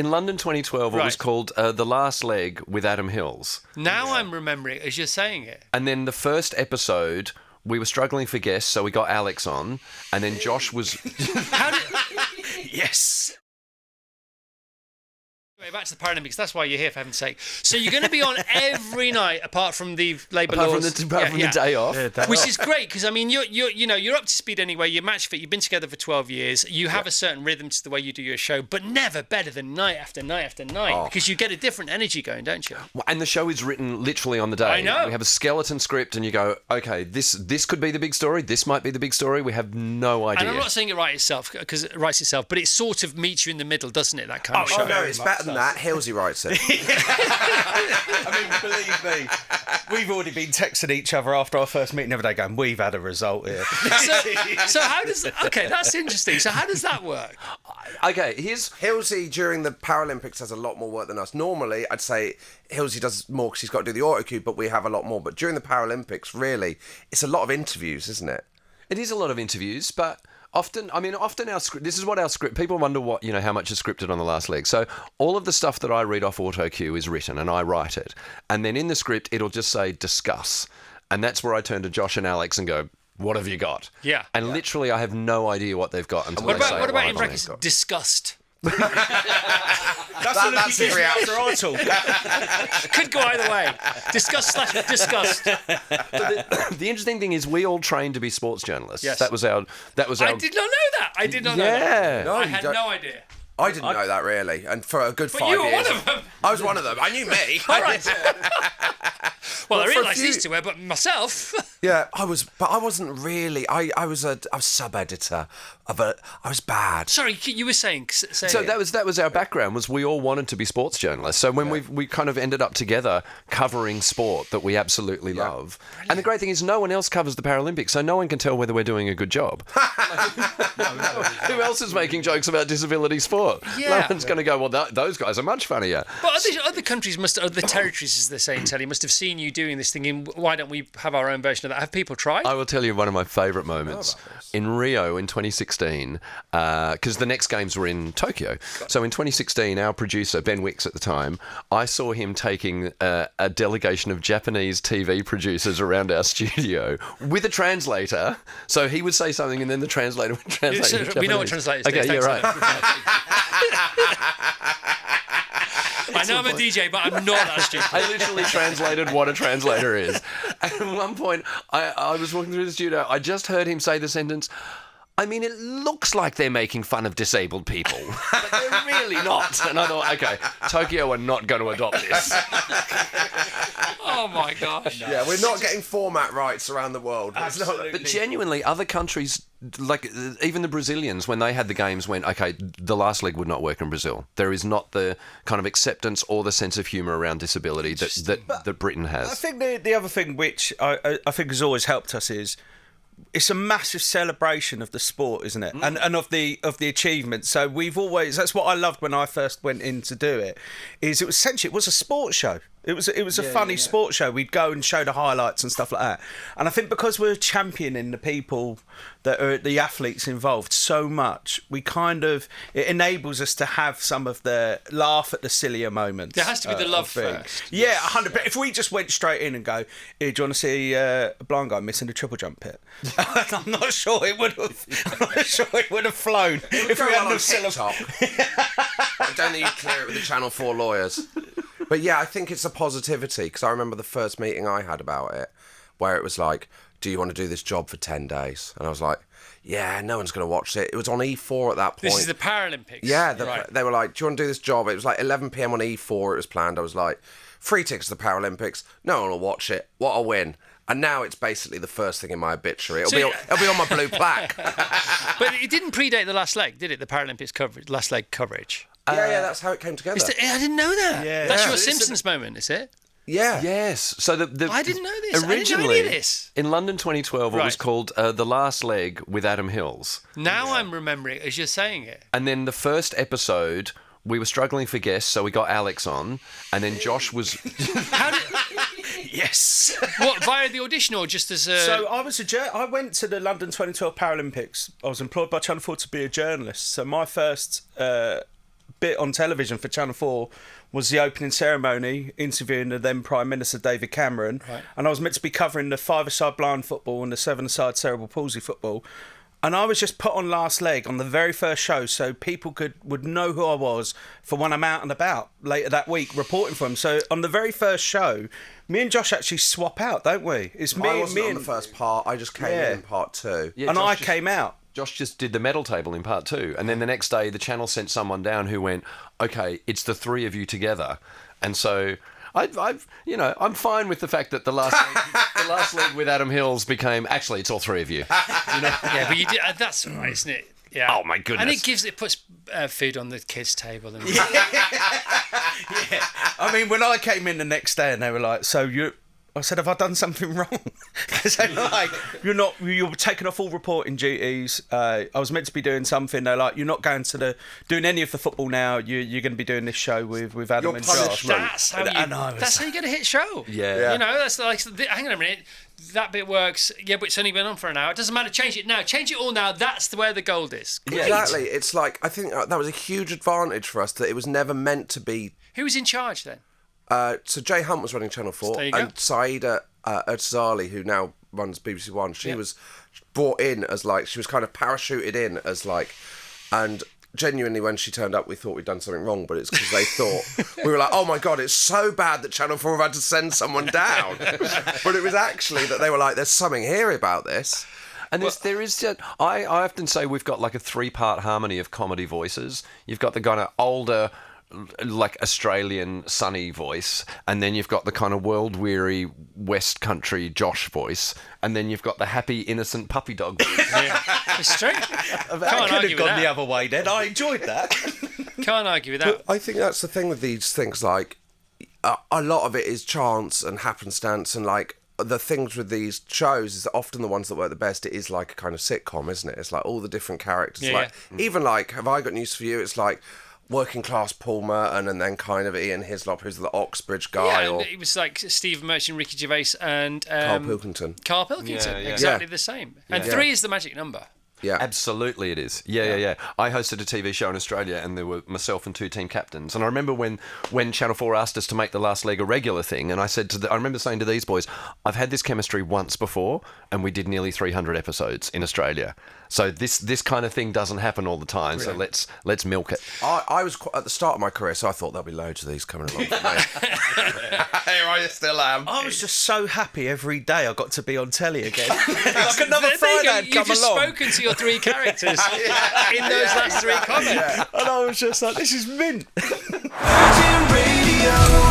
In London 2012, it was called The Last Leg with Adam Hills. Now I'm remembering as you're saying it. And then the first episode, we were struggling for guests, so we got Alex on, and then Josh was... Yes. Anyway, back to the Paralympics. That's why you're here, for heaven's sake. So you're going to be on every night, apart from the labour laws. Apart from the day off. Yeah, which is great, because, I mean, you're up to speed anyway. You're match fit. You've been together for 12 years. You have a certain rhythm to the way you do your show, but never better than night after night after night, because you get a different energy going, don't you? Well, and the show is written literally on the day. I know. We have a skeleton script, and you go, okay, this could be the big story. This might be the big story. We have no idea. And I'm not saying it writes itself, because it writes itself, but it sort of meets you in the middle, doesn't it, that kind of show? Oh, no, it's better than that. Hillsy writes it. I mean, believe me, we've already been texting each other after our first meeting every day going, we've had a result here. So how does... Okay, that's interesting. So how does that work? Okay, Hillsy during the Paralympics has a lot more work than us. Normally, I'd say Hillsy does more because he's got to do the auto cue, but we have a lot more. But during the Paralympics, really, it's a lot of interviews, isn't it? It is a lot of interviews, but... Often our script, this is what our script, people wonder how much is scripted on the last leg. So all of the stuff that I read off auto cue is written and I write it. And then in the script, it'll just say discuss. And that's where I turn to Josh and Alex and go, what have you got? Yeah. And literally I have no idea what they've got until What they say about, it live in on brackets, it. disgust? That's the reaction after I talk. Could go either way. Disgust / disgust. The interesting thing is we all trained to be sports journalists. Yes. That was our... I did not know that. I did not know that. No, I had no idea. I didn't know that, really. And for a good 5 years... you were one of them. I was one of them. I knew me. All right. Well, I for a realised few- these two were, but myself... Yeah, I wasn't really... I was sub-editor of a... I was bad. Sorry, you were saying... So that was our background, was we all wanted to be sports journalists. So when we kind of ended up together covering sport that we absolutely love. Brilliant. And the great thing is no one else covers the Paralympics, so no one can tell whether we're doing a good job. Who else is making jokes about disability sport? Yeah. No one's going to go, well, those guys are much funnier. But other countries other territories, as they say in telly, must have seen you doing this thing in, why don't we have our own version of that? Have people tried? I will tell you one of my favourite moments. In Rio in 2016, because the next games were in Tokyo. So in 2016, our producer, Ben Wicks at the time, I saw him taking a delegation of Japanese TV producers around our studio with a translator. So he would say something and then the translator would translate. We know what translators do. Okay, yeah, right. I know I'm a DJ, but I'm not that stupid. I literally translated what a translator is. And at one point, I was walking through the studio, I just heard him say the sentence, I mean, it looks like they're making fun of disabled people, but they're really not. And I thought, okay, Tokyo are not going to adopt this. Oh, my gosh. Yeah, we're not getting format rights around the world. Absolutely. But genuinely, other countries, like even the Brazilians, when they had the games, went, okay, the last leg would not work in Brazil. There is not the kind of acceptance or the sense of humour around disability that Britain has. I think the other thing which I think has always helped us is it's a massive celebration of the sport, isn't it? And of the achievement. So that's what I loved when I first went in to do it, is it was a sports show. It was a funny sports show. We'd go and show the highlights and stuff like that. And I think because we're championing the people that are the athletes involved so much, it enables us to have some of the laugh at the sillier moments. There has to be the love first. Yeah, 100%. But if we just went straight in and go, "Here, do you want to see a blind guy missing a triple jump hit?" I'm not sure it would have. Flown if we hadn't have TikTok. I don't think you'd clear it with the Channel 4 lawyers. But yeah, I think it's a positivity, because I remember the first meeting I had about it, where it was like, do you want to do this job for 10 days? And I was like, yeah, no one's going to watch it. It was on E4 at that point. This is the Paralympics. Yeah, they were like, do you want to do this job? It was like 11 p.m. on E4 it was planned. I was like, free tickets to the Paralympics. No one will watch it. What a win. And now it's basically the first thing in my obituary. It'll be on my blue plaque. But it didn't predate the last leg, did it? The Paralympics coverage, last leg coverage. Yeah, that's how it came together. I didn't know that. Yeah. That's your Simpsons moment, is it? Yeah. Yes. So I didn't know this. Originally, I didn't know any of this. In London 2012, it was called The Last Leg with Adam Hills. Now I'm remembering as you're saying it. And then the first episode, we were struggling for guests, so we got Alex on, and then Josh was... Yes. What, via the audition or just as a... So I went to the London 2012 Paralympics. I was employed by Channel 4 to be a journalist. So my first bit on television for Channel 4 was the opening ceremony, interviewing the then Prime Minister David Cameron. Right. And I was meant to be covering the 5-a-side blind football and the 7-a-side cerebral palsy football. And I was just put on last leg on the very first show so people would know who I was for when I'm out and about later that week reporting for them. So on the very first show, me and Josh actually swap out, don't we? It's me, I wasn't on and the first part. I just came in part 2. Yeah, and I came out. Josh just did the medal table in part 2, and then the next day the channel sent someone down who went, "Okay, it's the 3 of you together," and so. I'm fine with the fact that the last leg with Adam Hills became actually it's all 3 of you. Yeah, but you do, that's right, isn't it? Yeah. Oh my goodness! And it puts food on the kids' table. And Yeah. I mean, when I came in the next day and they were like, "So you," I said, "Have I done something wrong?" Because they're like, "You're taking off all reporting duties." I was meant to be doing something. They're like, "You're not going to doing any of the football now. You're going to be doing this show with Adam and Josh." That's how you get a hit show. Yeah. You know, that's like, hang on a minute, that bit works. Yeah, but it's only been on for an hour. It doesn't matter. Change it now. Change it all now. That's where the gold is. Great. Exactly. It's like, I think that was a huge advantage for us that it was never meant to be. Who was in charge then? So Jay Hunt was running Channel 4, There you go. and Saida Erzali, who now runs BBC One, she was brought in as like, she was kind of parachuted in as like, and genuinely when she turned up we thought we'd done something wrong, but it's because they thought, we were like, oh my God, it's so bad that Channel 4 have had to send someone down. But it was actually that they were like, there's something here about this. And there is. I often say we've got like a 3-part harmony of comedy voices. You've got the kind of older, like Australian sunny voice, and then you've got the kind of world weary West Country Josh voice, and then you've got the happy innocent puppy dog voice. Yeah. It's true. I Can't could have argue with gone the that. other way then. I enjoyed that. Can't argue with that. I think that's the thing with these things, like, a lot of it is chance and happenstance, and like, the things with these shows is that often the ones that work the best, it is like a kind of sitcom, isn't it? It's like all the different characters. Yeah, like even like Have I Got News for You? It's like working class Paul Merton and then kind of Ian Hislop, who's the Oxbridge guy, Yeah, or it was like Steve Merchant, Ricky Gervais, and Carl Pilkington. Carl Pilkington, Yeah, yeah. exactly Yeah. the same. And 3 is the magic number. Yeah. Absolutely, it is. Yeah. I hosted a TV show in Australia, and there were myself and 2 team captains. And I remember when Channel 4 asked us to make the last leg a regular thing, and I remember saying to these boys, "I've had this chemistry once before, and we did nearly 300 episodes in Australia. So this kind of thing doesn't happen all the time. Brilliant. So let's milk it." I was at the start of my career, so I thought there'll be loads of these coming along for me. Here I still am. I was just so happy every day I got to be on telly again. Like another There you Friday go. had You've come just along. spoken to your 3 characters in those last 3 comments. And I was just like, this is mint. Virgin Radio.